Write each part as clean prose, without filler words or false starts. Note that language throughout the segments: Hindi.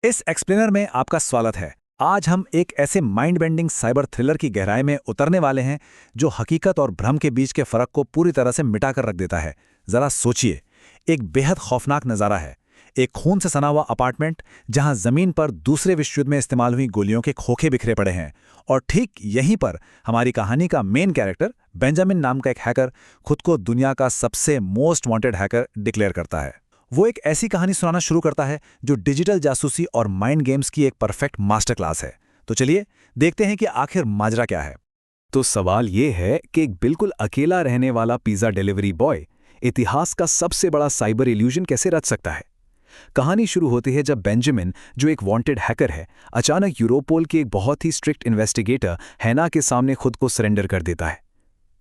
इस एक्सप्लेनर में आपका स्वागत है। आज हम एक ऐसे माइंड बेंडिंग साइबर थ्रिलर की गहराई में उतरने वाले हैं जो हकीकत और भ्रम के बीच के फर्क को पूरी तरह से मिटाकर रख देता है। जरा सोचिए, एक बेहद खौफनाक नज़ारा है। एक खून से सना हुआ अपार्टमेंट जहां जमीन पर दूसरे विश्व युद्ध में इस्तेमाल हुई गोलियों के खोखे बिखरे पड़े हैं। और ठीक यहीं पर हमारी कहानी का मेन कैरेक्टर बेंजामिन नाम का एक हैकर खुद को दुनिया का सबसे मोस्ट वांटेड हैकर डिक्लेयर करता है। वो एक ऐसी कहानी सुनाना शुरू करता है जो डिजिटल जासूसी और माइंड गेम्स की एक परफेक्ट मास्टर क्लास है। तो चलिए देखते हैं कि आखिर माजरा क्या है। तो सवाल ये है कि एक बिल्कुल अकेला रहने वाला पिज़्ज़ा डिलीवरी बॉय इतिहास का सबसे बड़ा साइबर इल्यूजन कैसे रच सकता है। कहानी शुरू होती है जब बेंजामिन, जो एक वांटेड हैकर है, अचानक यूरोपोल के एक बहुत ही स्ट्रिक्ट इन्वेस्टिगेटर हैना के सामने खुद को सरेंडर कर देता है।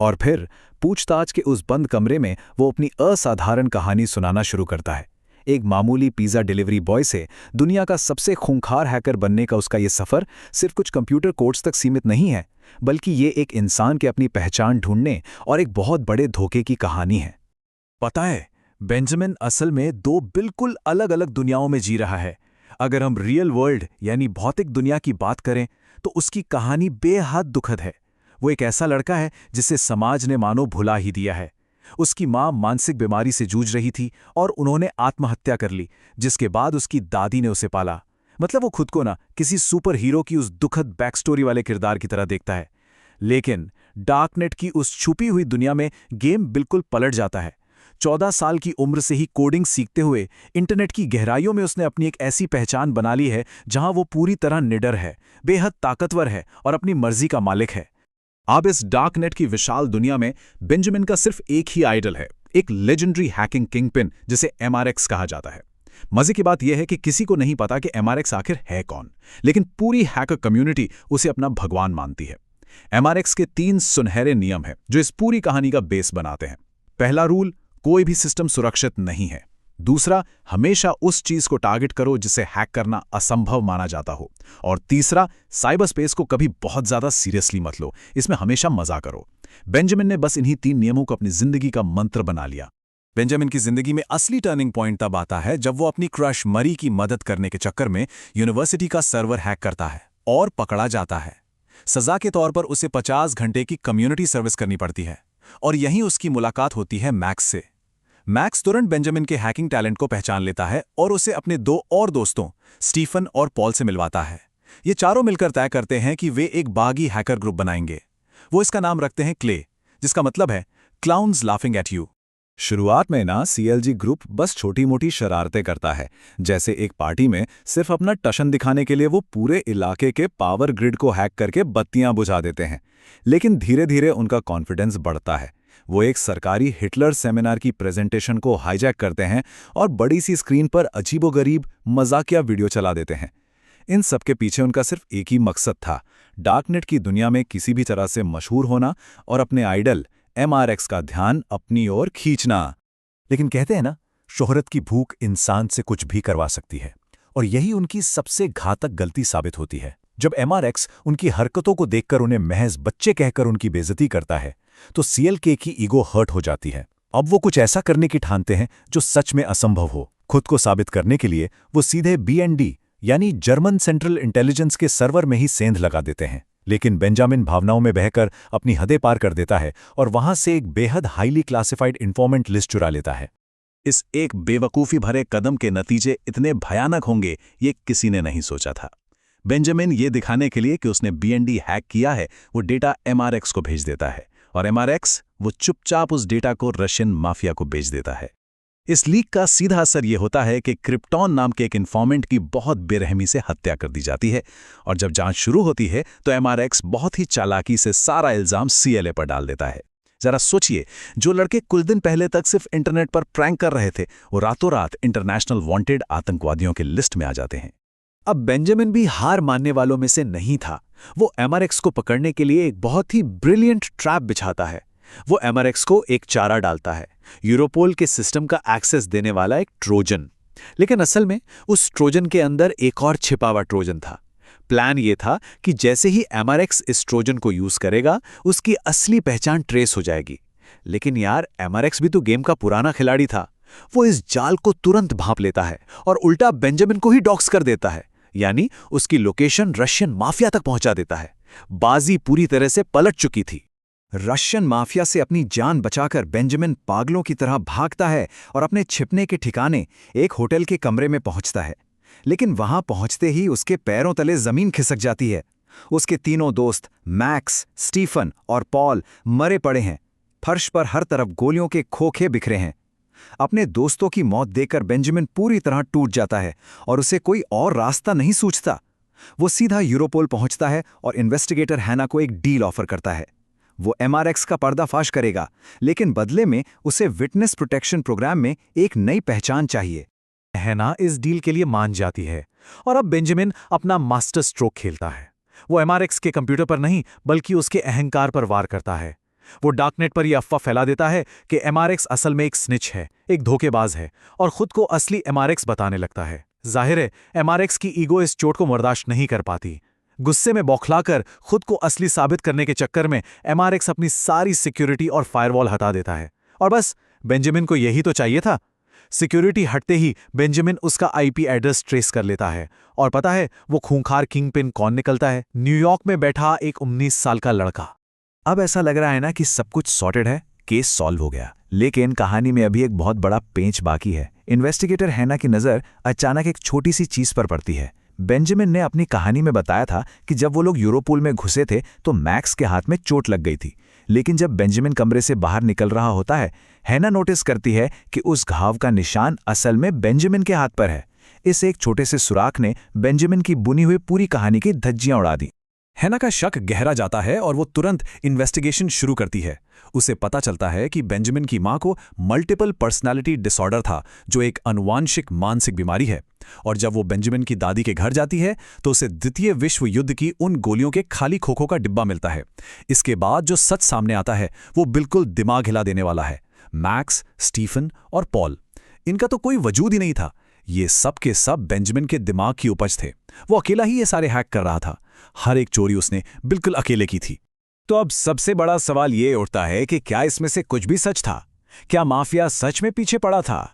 और फिर पूछताछ के उस बंद कमरे में वो अपनी असाधारण कहानी सुनाना शुरू करता है। एक मामूली पिज़्ज़ा डिलीवरी बॉय से दुनिया का सबसे खूंखार हैकर बनने का उसका ये सफ़र सिर्फ कुछ कंप्यूटर कोड्स तक सीमित नहीं है, बल्कि ये एक इंसान के अपनी पहचान ढूंढने और एक बहुत बड़े धोखे की कहानी है। पता है, बेंजामिन असल में दो बिल्कुल अलग अलग दुनियाओं में जी रहा है। अगर हम रियल वर्ल्ड यानी भौतिक दुनिया की बात करें तो उसकी कहानी बेहद दुखद है। वो एक ऐसा लड़का है जिसे समाज ने मानो भुला ही दिया है। उसकी मां मानसिक बीमारी से जूझ रही थी और उन्होंने आत्महत्या कर ली, जिसके बाद उसकी दादी ने उसे पाला। मतलब वो खुद को ना किसी सुपर हीरो की उस दुखद बैक स्टोरी वाले किरदार की तरह देखता है। लेकिन डार्कनेट की उस छुपी हुई दुनिया में गेम बिल्कुल पलट जाता है। 14 साल की उम्र से ही कोडिंग सीखते हुए इंटरनेट की गहराइयों में उसने अपनी एक ऐसी पहचान बना ली है जहां वो पूरी तरह निडर है, बेहद ताकतवर है और अपनी मर्जी का मालिक है। अब इस डार्कनेट की विशाल दुनिया में बेंजामिन का सिर्फ एक ही आइडल है, एक लेजेंडरी हैकिंग किंगपिन जिसे MRX कहा जाता है। मजे की बात यह है कि किसी को नहीं पता कि MRX आखिर है कौन, लेकिन पूरी हैकर कम्युनिटी उसे अपना भगवान मानती है। MRX के 3 सुनहरे नियम हैं जो इस पूरी कहानी का बेस बनाते हैं। पहला रूल, कोई भी सिस्टम सुरक्षित नहीं है। दूसरा, हमेशा उस चीज को टारगेट करो जिसे हैक करना असंभव माना जाता हो। और तीसरा, साइबर स्पेस को कभी बहुत ज्यादा सीरियसली मत लो, इसमें हमेशा मजा करो। बेंजामिन ने बस इन्हीं 3 नियमों को अपनी जिंदगी का मंत्र बना लिया। बेंजामिन की जिंदगी में असली टर्निंग पॉइंट तब आता है जब वो अपनी क्रश मरी की मदद करने के चक्कर में यूनिवर्सिटी का सर्वर हैक करता है और पकड़ा जाता है। सजा के तौर पर उसे 50 घंटे की कम्युनिटी सर्विस करनी पड़ती है। और यहीं उसकी मुलाकात होती है मैक्स से। मैक्स तुरंत बेंजामिन के हैकिंग टैलेंट को पहचान लेता है और उसे अपने 2 और दोस्तों स्टीफन और पॉल से मिलवाता है। ये चारों मिलकर तय करते हैं कि वे एक बागी हैकर ग्रुप बनाएंगे। वो इसका नाम रखते हैं क्ले, जिसका मतलब है क्लाउन्स लाफिंग एट यू। शुरुआत में ना CLG ग्रुप बस छोटी मोटी शरारतें करता है, जैसे एक पार्टी में सिर्फ अपना टशन दिखाने के लिए वो पूरे इलाके के पावर ग्रिड को हैक करके बत्तियां बुझा देते हैं। लेकिन धीरे धीरे उनका कॉन्फिडेंस बढ़ता है। वो एक सरकारी हिटलर सेमिनार की प्रेजेंटेशन को हाईजैक करते हैं और बड़ी सी स्क्रीन पर अजीबोगरीब मजाकिया वीडियो चला देते हैं। इन सब के पीछे उनका सिर्फ एक ही मकसद था, डार्कनेट की दुनिया में किसी भी तरह से मशहूर होना और अपने आइडल MRX का ध्यान अपनी ओर खींचना। लेकिन कहते हैं ना, शोहरत की भूख इंसान से कुछ भी करवा सकती है, और यही उनकी सबसे घातक गलती साबित होती है। जब MRX उनकी हरकतों को देखकर उन्हें महज बच्चे कहकर उनकी बेइज्जती करता है, तो CLK की ईगो हर्ट हो जाती है। अब वो कुछ ऐसा करने की ठानते हैं जो सच में असंभव हो। खुद को साबित करने के लिए वो सीधे BND यानी जर्मन सेंट्रल इंटेलिजेंस के सर्वर में ही सेंध लगा देते हैं। लेकिन बेंजामिन भावनाओं में बहकर अपनी हदें पार कर देता है और वहां से एक बेहद हाईली क्लासिफाइड इन्फॉर्मेंट लिस्ट चुरा लेता है। इस एक बेवकूफ़ी भरे कदम के नतीजे इतने भयानक होंगे, ये किसी ने नहीं सोचा था। बेंजामिन ये दिखाने के लिए कि उसने BND हैक किया है, वो डेटा MRX को भेज देता है और MRX वो चुपचाप उस डेटा को रशियन माफिया को बेच देता है। इस लीक का सीधा असर ये होता है कि क्रिप्टॉन नाम के एक इन्फॉर्मेंट की बहुत बेरहमी से हत्या कर दी जाती है। और जब जांच शुरू होती है तो MRX बहुत ही चालाकी से सारा इल्जाम CLA पर डाल देता है। जरा सोचिए, जो लड़के कुछ दिन पहले तक सिर्फ इंटरनेट पर प्रैंक कर रहे थे, वो रातों रात इंटरनेशनल वांटेड आतंकवादियों के लिस्ट में आ जाते हैं। अब बेंजामिन भी हार मानने वालों में से नहीं था। वो MRX को पकड़ने के लिए एक बहुत ही ब्रिलियंट ट्रैप बिछाता है। वो MRX को एक चारा डालता है, यूरोपोल के सिस्टम का एक्सेस देने वाला एक ट्रोजन। लेकिन असल में उस ट्रोजन के अंदर एक और छिपा हुआ ट्रोजन था। प्लान ये था कि जैसे ही MRX इस ट्रोजन को यूज करेगा, उसकी असली पहचान ट्रेस हो जाएगी। लेकिन यार, MRX भी तो गेम का पुराना खिलाड़ी था। वो इस जाल को तुरंत भांप लेता है और उल्टा बेंजामिन को ही डॉक्स कर देता है, यानी उसकी लोकेशन रशियन माफिया तक पहुंचा देता है। बाजी पूरी तरह से पलट चुकी थी। रशियन माफिया से अपनी जान बचाकर बेंजामिन पागलों की तरह भागता है और अपने छिपने के ठिकाने एक होटल के कमरे में पहुंचता है। लेकिन वहां पहुंचते ही उसके पैरों तले जमीन खिसक जाती है। उसके तीनों दोस्त मैक्स, स्टीफन और पॉल मरे पड़े हैं। फर्श पर हर तरफ गोलियों के खोखे बिखरे हैं। अपने दोस्तों की मौत देखकर बेंजामिन पूरी तरह टूट जाता है और उसे कोई और रास्ता नहीं सूझता। वो सीधा यूरोपोल पहुंचता है और इन्वेस्टिगेटर हैना को एक डील ऑफर करता है। वो MRX का पर्दाफाश करेगा, लेकिन बदले में उसे विटनेस प्रोटेक्शन प्रोग्राम में एक नई पहचान चाहिए। हैना इस डील के लिए मान जाती है और अब बेंजामिन अपना मास्टर स्ट्रोक खेलता है। वो MRX के कंप्यूटर पर नहीं बल्कि उसके अहंकार पर वार करता है। वो डार्कनेट पर यह अफवाह फैला देता है कि MRX असल में एक स्निच है, एक धोखेबाज है, और खुद को असली MRX बताने लगता है। जाहिर है MRX की ईगो इस चोट को बर्दाश्त नहीं कर पाती। गुस्से में बौखलाकर खुद को असली साबित करने के चक्कर में MRX अपनी सारी सिक्योरिटी और फायरवॉल हटा देता है। और बस बेंजामिन को यही तो चाहिए था। सिक्योरिटी हटते ही बेंजामिन उसका IP एड्रेस ट्रेस कर लेता है और पता है वो खूंखार किंगपिन कौन निकलता है? न्यूयॉर्क में बैठा एक 19 साल का लड़का। अब ऐसा लग रहा है ना कि सब कुछ सॉर्टेड है, केस सॉल्व हो गया। लेकिन कहानी में अभी एक बहुत बड़ा पेंच बाकी है। इन्वेस्टिगेटर हैना की नज़र अचानक एक छोटी सी चीज पर पड़ती है। बेंजामिन ने अपनी कहानी में बताया था कि जब वो लोग यूरोपोल में घुसे थे तो मैक्स के हाथ में चोट लग गई थी। लेकिन जब बेंजामिन कमरे से बाहर निकल रहा होता है, हैना नोटिस करती है कि उस घाव का निशान असल में बेंजामिन के हाथ पर है। इस एक छोटे से सुराख ने बेंजामिन की बुनी हुई पूरी कहानी की धज्जियां उड़ा दी। हैना का शक गहरा जाता है और वो तुरंत इन्वेस्टिगेशन शुरू करती है। उसे पता चलता है कि बेंजामिन की मां को मल्टीपल पर्सनालिटी डिसऑर्डर था, जो एक अनुवांशिक मानसिक बीमारी है। और जब वो बेंजामिन की दादी के घर जाती है तो उसे द्वितीय विश्व युद्ध की उन गोलियों के खाली खोखों का डिब्बा मिलता है। इसके बाद जो सच सामने आता है वो बिल्कुल दिमाग हिला देने वाला है। मैक्स, स्टीफन और पॉल, इनका तो कोई वजूद ही नहीं था। ये सब के सब बेंजामिन के दिमाग की उपज थे। वो अकेला ही ये सारे हैक कर रहा था। हर एक चोरी उसने बिल्कुल अकेले की थी। तो अब सबसे बड़ा सवाल ये उठता है कि क्या इसमें से कुछ भी सच था? क्या माफिया सच में पीछे पड़ा था?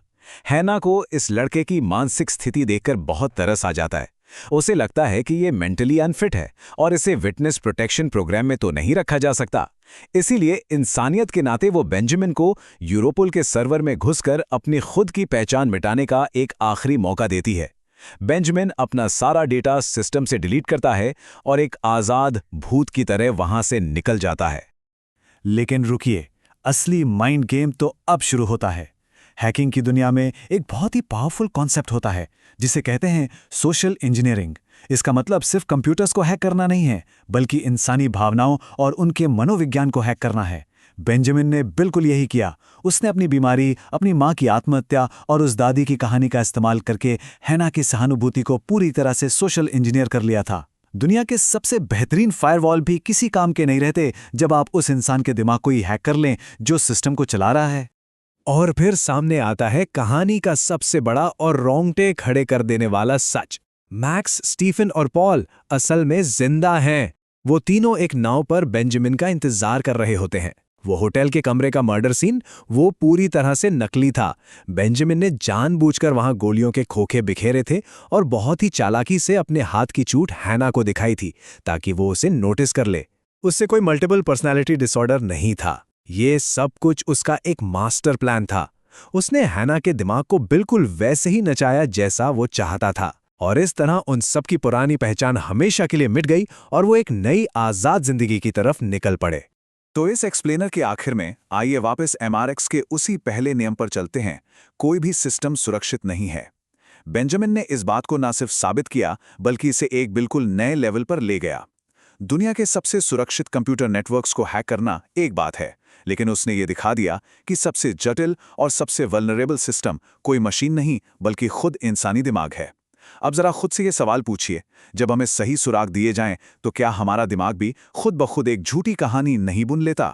हैना को इस लड़के की मानसिक स्थिति देखकर बहुत तरस आ जाता है। उसे लगता है कि ये मेंटली अनफिट है और इसे विटनेस प्रोटेक्शन प्रोग्राम में तो नहीं रखा जा सकता। इसीलिए इंसानियत के नाते वो बेंजामिन को यूरोपोल के सर्वर में घुसकर अपनी खुद की पहचान मिटाने का एक आखिरी मौका देती है। बेंजामिन अपना सारा डेटा सिस्टम से डिलीट करता है और एक आज़ाद भूत की तरह वहां से निकल जाता है। लेकिन रुकिए, असली माइंड गेम तो अब शुरू होता है। हैकिंग की दुनिया में एक बहुत ही पावरफुल कॉन्सेप्ट होता है जिसे कहते हैं सोशल इंजीनियरिंग। इसका मतलब सिर्फ कंप्यूटर्स को हैक करना नहीं है, बल्कि इंसानी भावनाओं और उनके मनोविज्ञान को हैक करना है। बेंजामिन ने बिल्कुल यही किया। उसने अपनी बीमारी, अपनी मां की आत्महत्या और उस दादी की कहानी का इस्तेमाल करके हैना की सहानुभूति को पूरी तरह से सोशल इंजीनियर कर लिया था। दुनिया के सबसे बेहतरीन फायरवॉल भी किसी काम के नहीं रहते जब आप उस इंसान के दिमाग को ही हैक कर लें जो सिस्टम को चला रहा है। और फिर सामने आता है कहानी का सबसे बड़ा और रोंगटे खड़े कर देने वाला सच। मैक्स, स्टीफन और पॉल असल में जिंदा हैं। वो तीनों एक नाव पर बेंजामिन का इंतजार कर रहे होते हैं। वो होटल के कमरे का मर्डर सीन वो पूरी तरह से नकली था। बेंजामिन ने जानबूझकर वहां गोलियों के खोखे बिखेरे थे और बहुत ही चालाकी से अपने हाथ की चूट हैना को दिखाई थी ताकि वो उसे नोटिस कर ले। उससे कोई मल्टीपल पर्सनालिटी डिसऑर्डर नहीं था। ये सब कुछ उसका एक मास्टर प्लान था। उसने हैना के दिमाग को बिल्कुल वैसे ही नचाया जैसा वो चाहता था, और इस तरह उन सब की पुरानी पहचान हमेशा के लिए मिट गई और वो एक नई आजाद जिंदगी की तरफ निकल पड़े। तो इस एक्सप्लेनर के आखिर में आइए वापस MRX के उसी पहले नियम पर चलते हैं। कोई भी सिस्टम सुरक्षित नहीं है। बेंजामिन ने इस बात को न सिर्फ साबित किया बल्कि इसे एक बिल्कुल नए लेवल पर ले गया। दुनिया के सबसे सुरक्षित कंप्यूटर नेटवर्क्स को हैक करना एक बात है, लेकिन उसने ये दिखा दिया कि सबसे जटिल और सबसे वल्नरेबल सिस्टम कोई मशीन नहीं बल्कि खुद इंसानी दिमाग है। अब जरा खुद से ये सवाल पूछिए, जब हमें सही सुराग दिए जाएं तो क्या हमारा दिमाग भी खुद ब खुद एक झूठी कहानी नहीं बुन लेता?